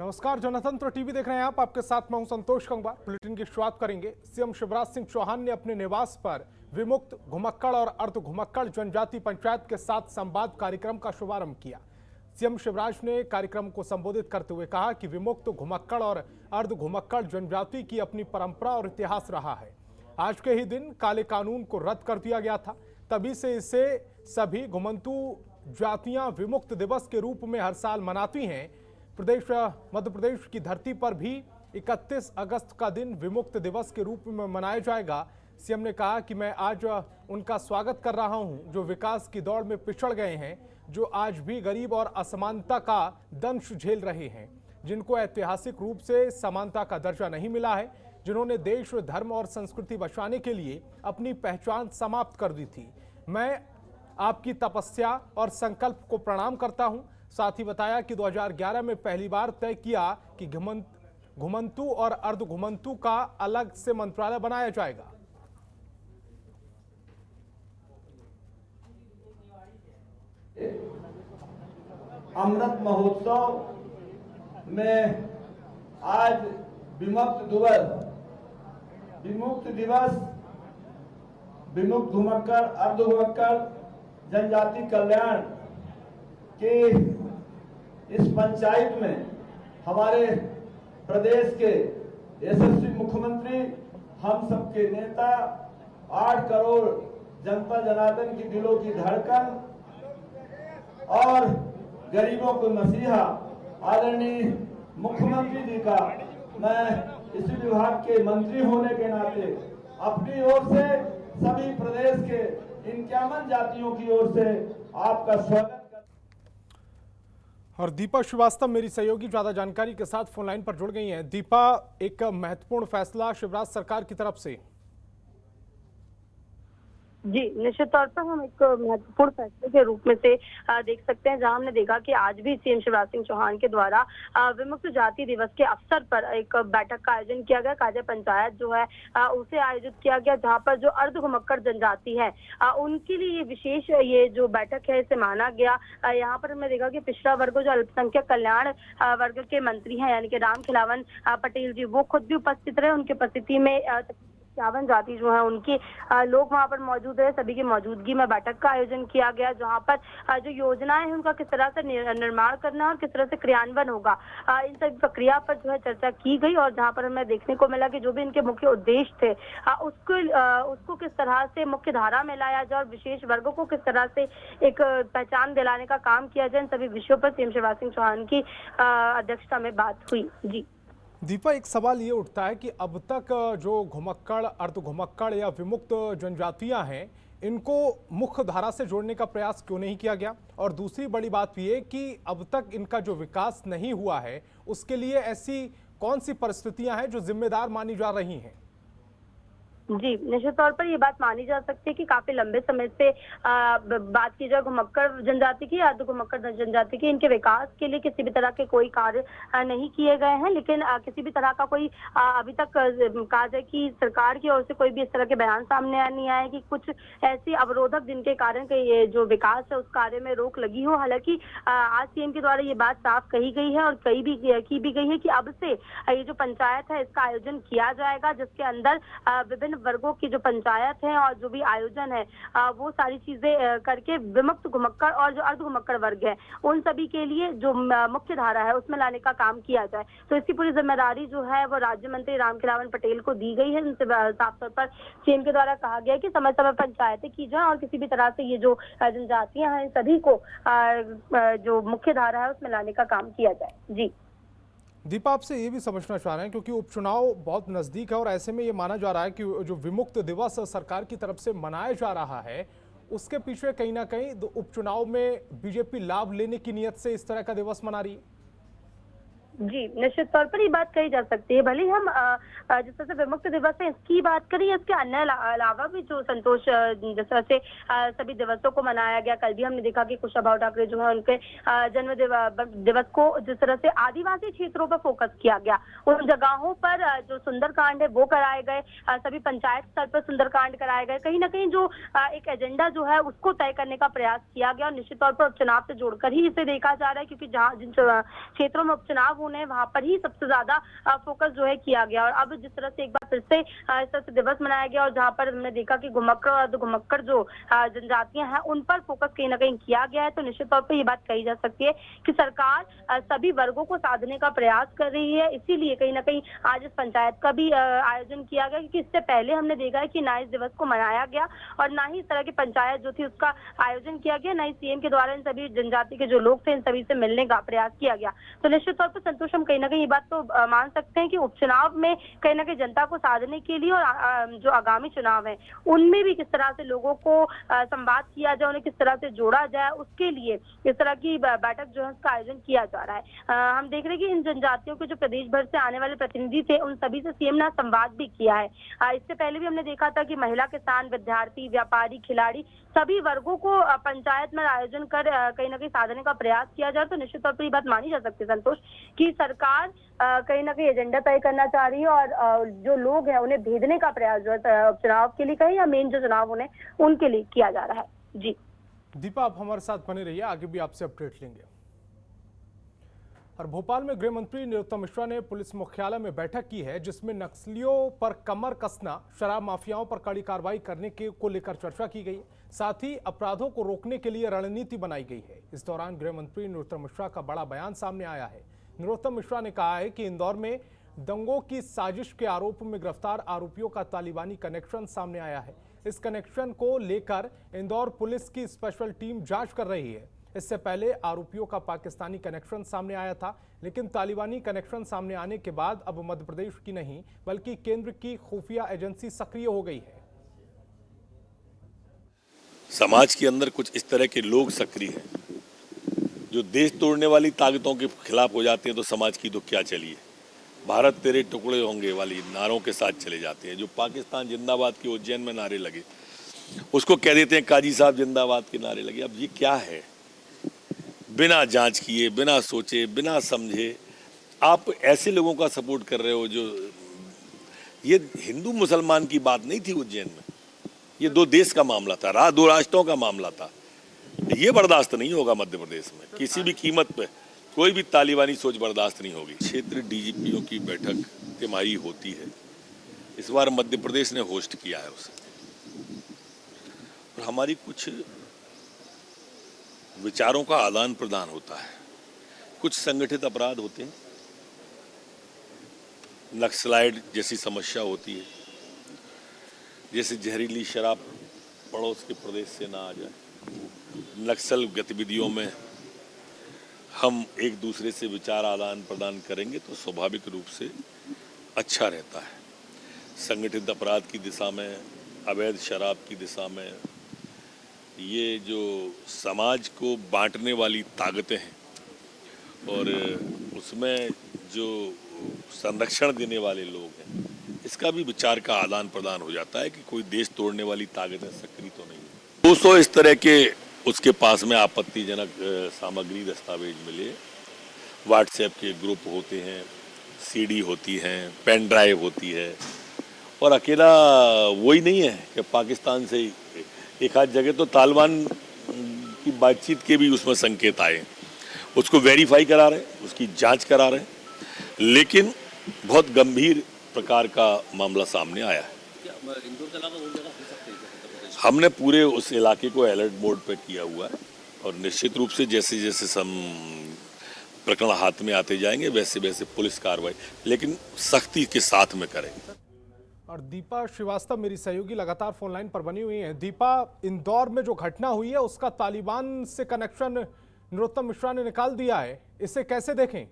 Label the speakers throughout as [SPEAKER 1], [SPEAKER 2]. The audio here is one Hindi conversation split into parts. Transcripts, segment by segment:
[SPEAKER 1] नमस्कार, जनतंत्र टीवी देख रहे हैं आप। आपके साथ मैं हूं संतोष कंगवार। बुलेटिन की शुरुआत करेंगे। सीएम शिवराज सिंह चौहान ने अपने निवास पर विमुक्त, घुमक्कड़ और अर्ध घुमक्कड़ जनजाति पंचायत के साथ संवाद कार्यक्रम का शुभारंभ किया। सीएम शिवराज ने कार्यक्रम को संबोधित करते हुए कहा कि विमुक्त, घुमक्कड़ और अर्ध घुमक्कड़ जनजाति की अपनी परंपरा और इतिहास रहा है। आज के ही दिन काले कानून को रद्द कर दिया गया था, तभी से इसे सभी घुमंतु जातियां विमुक्त दिवस के रूप में हर साल मनाती हैं। मध्य प्रदेश की धरती पर भी 31 अगस्त का दिन विमुक्त दिवस के रूप में मनाया जाएगा। सीएम ने कहा कि मैं आज उनका स्वागत कर रहा हूं जो विकास की दौड़ में पिछड़ गए हैं, जो आज भी गरीब और असमानता का दंश झेल रहे हैं, जिनको ऐतिहासिक रूप से समानता का दर्जा नहीं मिला है, जिन्होंने देश, धर्म और संस्कृति बचाने के लिए अपनी पहचान समाप्त कर दी थी। मैं आपकी तपस्या और संकल्प को प्रणाम करता हूं। साथ ही बताया कि 2011 में पहली बार तय किया कि घुमंतु और अर्ध घुमंतु का अलग से मंत्रालय बनाया जाएगा।
[SPEAKER 2] अमृत महोत्सव में आज विमुक्त दिवस विमुक्त घुमक्कड़, अर्ध घुमक्कड़ जनजाति कल्याण के इस पंचायत में हमारे प्रदेश के यशस्वी मुख्यमंत्री, हम सबके नेता, 8 करोड़ जनता जनार्दन की दिलों की धड़कन और गरीबों को मसीहा आदरणीय मुख्यमंत्री जी का मैं इसी विभाग के मंत्री होने के नाते अपनी ओर से सभी प्रदेश के 51 जातियों की ओर से आपका स्वागत।
[SPEAKER 1] और दीपा श्रीवास्तव मेरी सहयोगी ज्यादा जानकारी के साथ फोन लाइन पर जुड़ गई हैं। दीपा, एक महत्वपूर्ण फैसला शिवराज सरकार की तरफ से।
[SPEAKER 3] जी, निश्चित तौर पर हम एक महत्वपूर्ण फैसले के रूप में से देख सकते हैं, जहां हमने देखा कि आज भी सीएम शिवराज सिंह चौहान के द्वारा विमुक्त जाति दिवस के अवसर पर एक बैठक का आयोजन किया गया। काजा पंचायत जो है उसे आयोजित किया गया, जहां पर जो अर्ध घुमक्कड़ जनजाति है उनके लिए ये विशेष ये जो बैठक है इसे माना गया। यहाँ पर हमने देखा कि पिछड़ा वर्ग जो अल्पसंख्यक कल्याण वर्ग के मंत्री हैं यानी कि रामखिलावन पटेल जी, वो खुद भी उपस्थित रहे। उनकी उपस्थिति में 51 जाति जो है उनके लोग वहां पर मौजूद है। सभी की मौजूदगी में बैठक का आयोजन किया गया, जहां पर जो योजनाएं हैं उनका किस तरह से निर्माण करना और किस तरह से क्रियान्वयन होगा, इन सभी प्रक्रिया पर जो है चर्चा की गई। और जहां पर हमें देखने को मिला कि जो भी इनके मुख्य उद्देश्य थे उसको किस तरह से मुख्य धारा में लाया जाए और विशेष वर्गों को किस तरह से एक पहचान दिलाने का काम किया जाए, इन सभी विषयों पर सीएम शिवराज सिंह चौहान की अध्यक्षता में बात हुई। जी
[SPEAKER 1] दीपा, एक सवाल ये उठता है कि अब तक जो घुमक्कड़, अर्ध घुमक्कड़ या विमुक्त जनजातियां हैं, इनको मुख्य धारा से जोड़ने का प्रयास क्यों नहीं किया गया? और दूसरी बड़ी बात ये कि अब तक इनका जो विकास नहीं हुआ है, उसके लिए ऐसी कौन सी परिस्थितियां हैं जो जिम्मेदार मानी जा रही हैं?
[SPEAKER 3] जी, निश्चित तौर पर ये बात मानी जा सकती है कि काफी लंबे समय से बात की जाए घुमक्कड़ जनजाति की, अर्ध घुमक्कड़ जनजाति की, इनके विकास के लिए किसी भी तरह के कोई कार्य नहीं किए गए हैं। लेकिन किसी भी तरह का कोई अभी तक कहा जाए कि सरकार की ओर से कोई भी इस तरह के बयान सामने नहीं आए कि कुछ ऐसी अवरोधक जिनके कारण ये जो विकास है उस कार्य में रोक लगी हो। हालांकि आज सीएम के द्वारा ये बात साफ कही गई है और की भी गई है कि अब से ये जो पंचायत है इसका आयोजन किया जाएगा, जिसके अंदर विभिन्न वर्गों की जो पंचायत है और जो भी आयोजन है वो सारी चीजें करके विमुक्त घुमक्कड़ और जो अर्ध घुमक्कड़ वर्ग है उन सभी के लिए जो मुख्य धारा है उसमें लाने का काम किया जाए। तो इसकी पूरी जिम्मेदारी जो है वो राज्य मंत्री रामखिलावन पटेल को दी गई है। उनसे साफ तौर पर सीएम के द्वारा कहा गया है कि समय समय पंचायतें की जाए और किसी भी तरह से ये जो जनजातियां हैं सभी को जो मुख्य धारा है उसमें लाने का काम किया जाए। जी
[SPEAKER 1] दीपा, आपसे ये भी समझना चाह रहे हैं क्योंकि उपचुनाव बहुत नजदीक है और ऐसे में ये माना जा रहा है कि जो विमुक्त दिवस सरकार की तरफ से मनाया जा रहा है उसके पीछे कहीं ना कहीं उपचुनाव में बीजेपी लाभ लेने की नियत से इस तरह का दिवस मना रही है।
[SPEAKER 3] जी, निश्चित तौर पर ये बात कही जा सकती है। भले हम जिस तरह से विमुक्त दिवस है इसकी बात करें, इसके अन्य अलावा भी जो संतोष जिस तरह से सभी दिवसों को मनाया गया, कल भी हमने देखा कि कुशाभाऊ ठाकरे जो है उनके जन्म दिवस को जिस तरह से आदिवासी क्षेत्रों पर फोकस किया गया, उन जगहों पर जो सुंदरकांड है वो कराए गए, सभी पंचायत स्तर पर सुंदरकांड कराए गए। कहीं ना कहीं जो एक एजेंडा जो है उसको तय करने का प्रयास किया गया और निश्चित तौर पर उपचुनाव से जोड़कर ही इसे देखा जा रहा है, क्योंकि जहाँ जिन क्षेत्रों में उपचुनाव होने टाउन है वहां पर ही सबसे ज्यादा फोकस जो है किया गया। और अब जिस तरह से एक बार फिर से इस तरह से दिवस मनाया गया और जहां पर हमने देखा कि घुमक्कड़ और अर्ध घुमक्कड़ जो जनजातियां हैं उन पर फोकस कहीं ना कहीं किया गया है, तो निश्चित तौर पर ये बात कही जा सकती है कि सरकार सभी वर्गों को साधने का प्रयास कर रही है। इसीलिए कहीं ना कहीं आज इस पंचायत का भी आयोजन किया गया, क्योंकि इससे पहले हमने देखा है कि ना इस दिवस को मनाया गया और ना ही इस तरह की पंचायत जो थी उसका आयोजन किया गया, ना ही सीएम के द्वारा इन सभी जनजाति के जो लोग थे इन सभी से मिलने का प्रयास किया गया। तो निश्चित तौर पर संतोष, हम कहीं ना कहीं ये बात तो मान सकते हैं कि उपचुनाव में कहीं ना कहीं जनता को साधने के लिए और जो आगामी चुनाव है उनमें भी किस तरह से लोगों को संवाद किया जाए, उन्हें किस तरह से जोड़ा जाए, उसके लिए इस तरह की बैठक जो है उसका आयोजन किया जा रहा है। हम देख रहे हैं कि इन जनजातियों के जो प्रदेश भर से आने वाले प्रतिनिधि थे उन सभी से सीएम ने संवाद भी किया है। इससे पहले भी हमने देखा था कि महिला, किसान, विद्यार्थी, व्यापारी, खिलाड़ी सभी वर्गों को पंचायत में आयोजन कर कहीं ना कहीं साधने का प्रयास किया जाए। तो निश्चित तौर पर ये बात मानी जा सकती है संतोष कि सरकार कहीं ना कहीं एजेंडा तय करना चाह रही है और जो लोग हैं उन्हें भेजने का प्रयास जो है उपचुनाव के लिए कहीं या मेन जो चुनाव उन्हें उनके लिए किया जा रहा है। जी
[SPEAKER 1] दीपा, आप हमारे साथ बने रहिए, आगे भी आपसे अपडेट लेंगे। और भोपाल में गृह मंत्री नरोत्तम मिश्रा ने पुलिस मुख्यालय में बैठक की है जिसमें नक्सलियों पर कमर कसना, शराब माफियाओं पर कड़ी कार्रवाई करने को लेकर चर्चा की गई। साथ ही अपराधों को रोकने के लिए रणनीति बनाई गई है। इस दौरान गृह मंत्री नरोत्तम मिश्रा का बड़ा बयान सामने आया है। नरोत्तम मिश्रा ने कहा है कि इंदौर में दंगों की साजिश के आरोप में गिरफ्तार आरोपियों का तालिबानी कनेक्शन सामने आया है। इस कनेक्शन को लेकर इंदौर पुलिस की स्पेशल टीम जांच कर रही है। इससे पहले आरोपियों का पाकिस्तानी कनेक्शन सामने आया था, लेकिन तालिबानी कनेक्शन सामने आने के बाद अब मध्य प्रदेश की नहीं बल्कि केंद्र की खुफिया एजेंसी सक्रिय हो गई है।
[SPEAKER 4] समाज के अंदर कुछ इस तरह के लोग सक्रिय हैं जो देश तोड़ने वाली ताकतों के खिलाफ हो जाते हैं तो समाज की तो क्या चलिए, भारत तेरे टुकड़े होंगे वाली नारों के साथ चले जाते हैं। जो पाकिस्तान जिंदाबाद के उज्जैन में नारे लगे उसको कह देते हैं काजी साहब जिंदाबाद के नारे लगे। अब ये क्या है? बिना जांच किए, बिना सोचे, बिना समझे आप ऐसे लोगों का सपोर्ट कर रहे हो। जो ये हिंदू मुसलमान की बात नहीं थी उज्जैन में, ये दो देश का मामला था, दो राष्ट्रों का मामला था। ये बर्दाश्त नहीं होगा मध्य प्रदेश में, किसी भी कीमत पे कोई भी तालिबानी सोच बर्दाश्त नहीं होगी। क्षेत्र डीजीपीओ की बैठक तिमाही होती है, इस बार मध्य प्रदेश ने होस्ट किया है उसे, और हमारी कुछ विचारों का आदान प्रदान होता है। कुछ संगठित अपराध होते हैं, नक्सलाइट जैसी समस्या होती है, जैसे जहरीली शराब पड़ोस के प्रदेश से ना आ जाए। नक्सल गतिविधियों में हम एक दूसरे से विचार आदान प्रदान करेंगे तो स्वाभाविक रूप से अच्छा रहता है। संगठित अपराध की दिशा में, अवैध शराब की दिशा में, ये जो समाज को बांटने वाली ताकतें हैं और उसमें जो संरक्षण देने वाले लोग हैं, इसका भी विचार का आदान प्रदान हो जाता है कि कोई देश तोड़ने वाली ताकतें सक्रिय तो नहीं है। 200 इस तरह के उसके पास में आपत्तिजनक सामग्री दस्तावेज मिले। व्हाट्सएप के ग्रुप होते हैं, सीडी होती हैं, पेन ड्राइव होती है, और अकेला वही नहीं है कि पाकिस्तान से ही एक आध जगह तो तालिबान की बातचीत के भी उसमें संकेत आए। उसको वेरीफाई करा रहे हैं, उसकी जांच करा रहे हैं, लेकिन बहुत गंभीर प्रकार का मामला सामने आया है।
[SPEAKER 5] इंदौर के अलावा और जगह हो सकते हैं?
[SPEAKER 4] हमने पूरे उस इलाके को अलर्ट मोड पे किया हुआ है और निश्चित रूप से जैसे जैसे प्रकरण हाथ में आते जाएंगे वैसे वैसे पुलिस कार्रवाई लेकिन सख्ती के साथ में करेंगे।
[SPEAKER 1] और दीपा श्रीवास्तव मेरी सहयोगी लगातार फोन लाइन पर बनी हुई हैं। दीपा, इंदौर में जो घटना हुई है उसका तालिबान से कनेक्शन नरोत्तम मिश्रा ने निकाल दिया है, इसे कैसे देखें?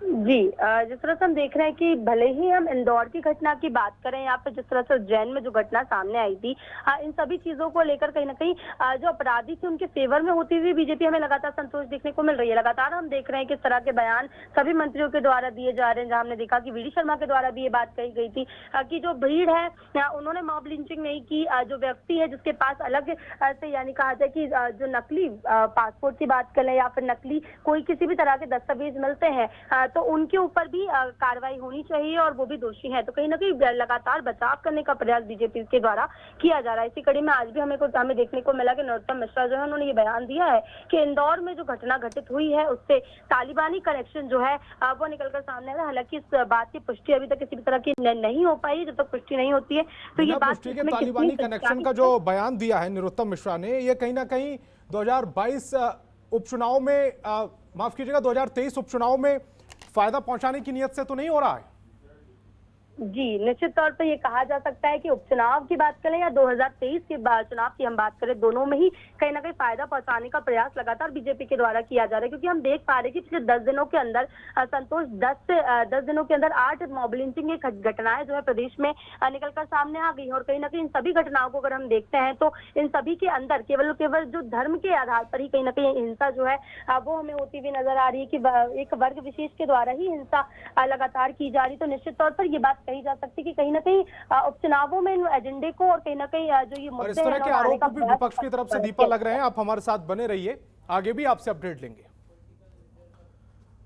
[SPEAKER 3] जी, जिस तरह से हम देख रहे हैं कि भले ही हम इंदौर की घटना की बात करें, यहाँ पे जिस तरह से उज्जैन में जो घटना सामने आई थी, इन सभी चीजों को लेकर कहीं ना कहीं जो अपराधी थे उनके फेवर में होती हुई बीजेपी हमें लगातार संतोष देखने को मिल रही है। लगातार हम देख रहे हैं कि इस तरह के बयान सभी मंत्रियों के द्वारा दिए जा रहे हैं, जहाँ हमने देखा कि वीडी शर्मा के द्वारा भी ये बात कही गई थी कि जो भीड़ है उन्होंने मॉब लिंचिंग नहीं की। जो व्यक्ति है जिसके पास अलग से यानी कहा जाए कि जो नकली पासपोर्ट की बात करें या फिर नकली कोई किसी भी तरह के दस्तावेज मिलते हैं तो उनके ऊपर भी कार्रवाई होनी चाहिए और वो भी दोषी है। तो कहीं ना कहीं लगातार बचाव करने का प्रयास बीजेपी के द्वारा किया जा रहा है। इसी कड़ी में आज भी हमें देखने को मिला कि नरोत्तम मिश्रा जो है उन्होंने ये बयान दिया है कि इंदौर में जो घटना घटित हुई है उससे तालिबानी कनेक्शन जो है वो निकलकर सामने आ रहा है। हालांकि इस बात की पुष्टि अभी तक किसी भी तरह की नहीं हो पाई। जब तक पुष्टि नहीं होती है तो ये बात
[SPEAKER 1] तालिबानी कनेक्शन का जो बयान दिया है नरोत्तम मिश्रा ने, ये कहीं ना कहीं 2022 उपचुनाव में माफ कीजिएगा 2023 उपचुनाव में फायदा पहुंचाने की नियत से तो नहीं हो रहा है?
[SPEAKER 3] जी, निश्चित तौर पर ये कहा जा सकता है कि उपचुनाव की बात करें या 2023 के चुनाव की हम बात करें, दोनों में ही कहीं ना कहीं फायदा पहुंचाने का प्रयास लगातार बीजेपी के द्वारा किया जा रहा है। क्योंकि हम देख पा रहे हैं कि पिछले 10 दिनों के अंदर संतोष 10 दिनों के अंदर 8 मॉब लिंचिंग की घटनाएं जो है प्रदेश में निकलकर सामने आ गई। और कहीं ना कहीं इन सभी घटनाओं को अगर हम देखते हैं तो इन सभी के अंदर केवल जो धर्म के आधार पर ही कहीं ना कहीं हिंसा जो है वो हमें होती हुई नजर आ रही है कि एक वर्ग विशेष के द्वारा ही हिंसा लगातार की जा रही। तो निश्चित तौर पर ये बात कही जा सकती है कि कहीं ना कहीं उपचुनावों में इन एजेंडे को और कहीं ना कहीं जो ये
[SPEAKER 1] और इस तरह के आरोप भी विपक्ष की तरफ से दीपा लग रहे हैं। आप हमारे साथ बने रहिए, आगे भी आपसे अपडेट लेंगे।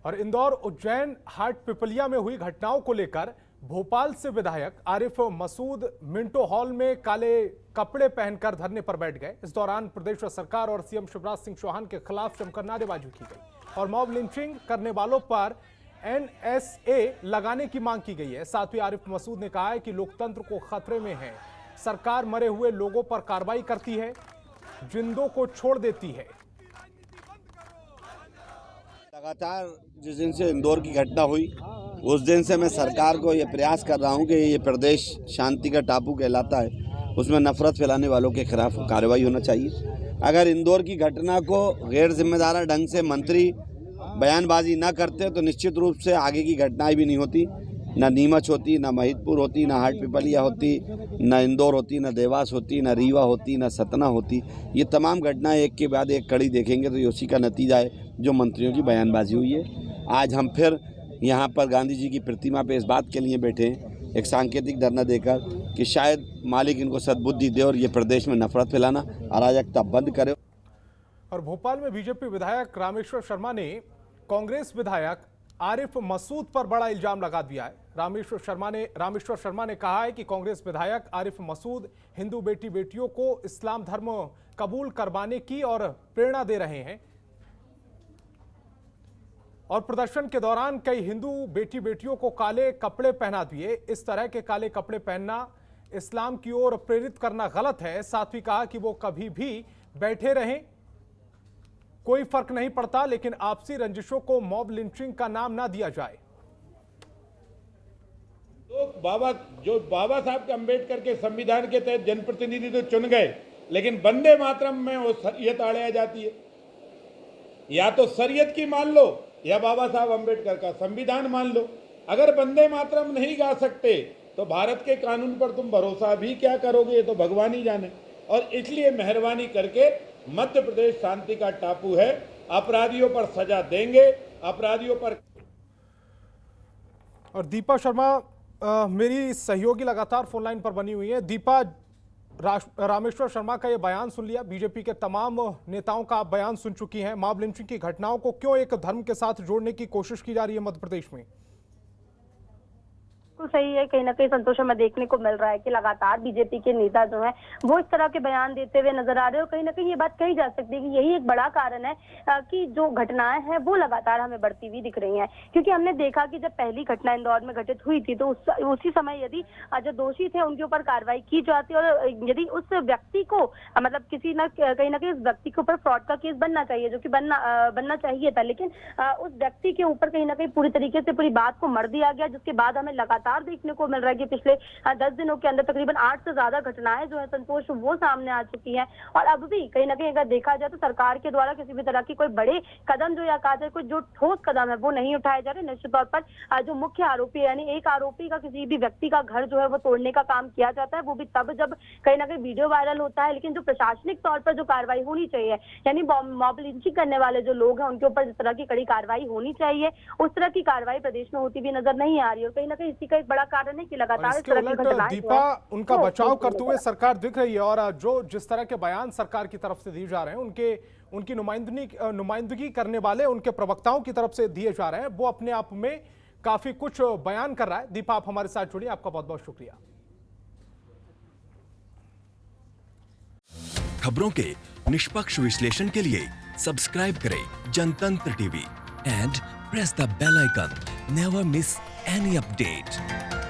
[SPEAKER 1] और इंदौर, उज्जैन, हाट पिपलिया में हुई घटनाओं को लेकर भोपाल से विधायक आरिफ मसूद मिंटो हॉल में काले कपड़े पहनकर धरने पर बैठ गए। इस दौरान प्रदेश सरकार और सीएम शिवराज सिंह चौहान के खिलाफ जमकर नारेबाजी की गई और मॉब लिंचिंग करने वालों पर NSA लगाने की मांग की गई है। साथ ही आरिफ मसूद ने कहा है कि लोकतंत्र को खतरे में है, सरकार मरे हुए लोगों पर कार्रवाई करती है, जिंदों को छोड़ देती है।
[SPEAKER 6] लगातार जिस दिन से इंदौर की घटना हुई उस दिन से मैं सरकार को ये प्रयास कर रहा हूँ कि ये प्रदेश शांति का टापू कहलाता है, उसमें नफरत फैलाने वालों के खिलाफ कार्रवाई होना चाहिए। अगर इंदौर की घटना को गैर जिम्मेदार ढंग से मंत्री बयानबाजी ना करते तो निश्चित रूप से आगे की घटनाएं भी नहीं होती, ना नीमच होती, ना महिदपुर होती, ना हाट पिपलिया होती, ना इंदौर होती, ना देवास होती, ना रीवा होती, ना सतना होती। ये तमाम घटनाएं एक के बाद एक कड़ी देखेंगे तो ये उसी का नतीजा है जो मंत्रियों की बयानबाजी हुई है। आज हम फिर यहाँ पर गांधी जी की प्रतिमा पे इस बात के लिए बैठे हैं, एक सांकेतिक धरना देकर कि शायद मालिक इनको सद्बुद्धि दे और ये प्रदेश में नफरत फैलाना, अराजकता बंद करे।
[SPEAKER 1] और भोपाल में बीजेपी विधायक रामेश्वर शर्मा ने कांग्रेस विधायक आरिफ मसूद पर बड़ा इल्जाम लगा दिया है। रामेश्वर शर्मा ने कहा है कि कांग्रेस विधायक आरिफ मसूद हिंदू बेटी बेटियों को इस्लाम धर्म कबूल करवाने की और प्रेरणा दे रहे हैं और प्रदर्शन के दौरान कई हिंदू बेटी बेटियों को काले कपड़े पहना दिए। इस तरह के काले कपड़े पहनना इस्लाम की ओर प्रेरित करना गलत है। साथ ही कहा कि वो कभी भी बैठे रहें, कोई फर्क नहीं पड़ता, लेकिन आपसी रंजिशों को मॉब लिंचिंग का नाम ना दिया जाए।
[SPEAKER 7] तो बाबा साहब के अम्बेडकर के संविधान के तहत जनप्रतिनिधि तो चुन गए, लेकिन वंदे मातरम में वो शरीयत आड़े आ जाती है। या तो शरीयत की मान लो या बाबा साहब अम्बेडकर का संविधान मान लो। अगर वंदे मातरम नहीं गा सकते तो भारत के कानून पर तुम भरोसा भी क्या करोगे, ये तो भगवान ही जाने। और इसलिए मेहरबानी करके मध्य प्रदेश शांति का टापू है, अपराधियों पर सजा देंगे, अपराधियों पर।
[SPEAKER 1] और दीपा शर्मा मेरी सहयोगी लगातार फोन लाइन पर बनी हुई है। दीपा, रामेश्वर शर्मा का ये बयान सुन लिया, बीजेपी के तमाम नेताओं का आप बयान सुन चुकी हैं। मॉब लिंचिंग की घटनाओं को क्यों एक धर्म के साथ जोड़ने की कोशिश की जा रही है मध्य प्रदेश में?
[SPEAKER 3] तो सही है, कहीं ना कहीं संतोष हमें देखने को मिल रहा है कि लगातार बीजेपी के नेता जो हैं वो इस तरह के बयान देते हुए नजर आ रहे हैं। और कहीं ना कहीं ये बात कही जा सकती है कि यही एक बड़ा कारण है कि जो घटनाएं हैं वो लगातार हमें बढ़ती हुई दिख रही हैं। क्योंकि हमने देखा कि जब पहली घटना इंदौर में घटित हुई थी तो उसी समय यदि जो दोषी थे उनके ऊपर कार्रवाई की जाती और यदि उस व्यक्ति को मतलब कहीं ना कहीं उस व्यक्ति के ऊपर फ्रॉड का केस बनना चाहिए, जो कि बनना चाहिए था, लेकिन उस व्यक्ति के ऊपर कहीं ना कहीं पूरी तरीके से पूरी बात को मर दिया गया। जिसके बाद हमें लगातार देखने को मिल रहा है कि पिछले 10 दिनों के अंदर तकरीबन 8 से ज्यादा घटनाएं जो है संतोष वो सामने आ चुकी हैं। और अब भी कहीं ना कहीं अगर देखा जाए तो सरकार के द्वारा किसी भी तरह की कोई बड़े कदम जो या कहा जाए कोई जो ठोस कदम है वो नहीं उठाए जा रहे। निश्चित तौर पर जो मुख्य आरोपी है यानी एक आरोपी का किसी भी व्यक्ति का घर जो है वो तोड़ने का काम किया जाता है, वो भी तब जब कहीं ना कहीं वीडियो वायरल होता है। लेकिन जो प्रशासनिक तौर पर जो कार्रवाई होनी चाहिए यानी मॉब लिंचिंग करने वाले जो लोग हैं उनके ऊपर जिस तरह की कड़ी कार्रवाई होनी चाहिए उस तरह की कार्रवाई प्रदेश में होती भी नजर नहीं आ रही। और कहीं ना कहीं इसी का एक बड़ा कारण है कि लगातार इस तरह की घटनाएं
[SPEAKER 1] दीपा उनका बचाव करते हुए सरकार दिख रही है और जो जिस तरह के बयान सरकार की तरफ से दिए जा रहे हैं उनकी नुमाइंदगी करने वाले उनके प्रवक्ताओं की तरफ से दिए जा रहे हैं, वो अपने आप में काफी कुछ बयान कर रहा है। दीपा, आप हमारे साथ जुड़िए, आपका बहुत बहुत शुक्रिया।
[SPEAKER 8] खबरों के निष्पक्ष विश्लेषण के लिए सब्सक्राइब करें Jantantra TV and press the bell icon. Never miss any update.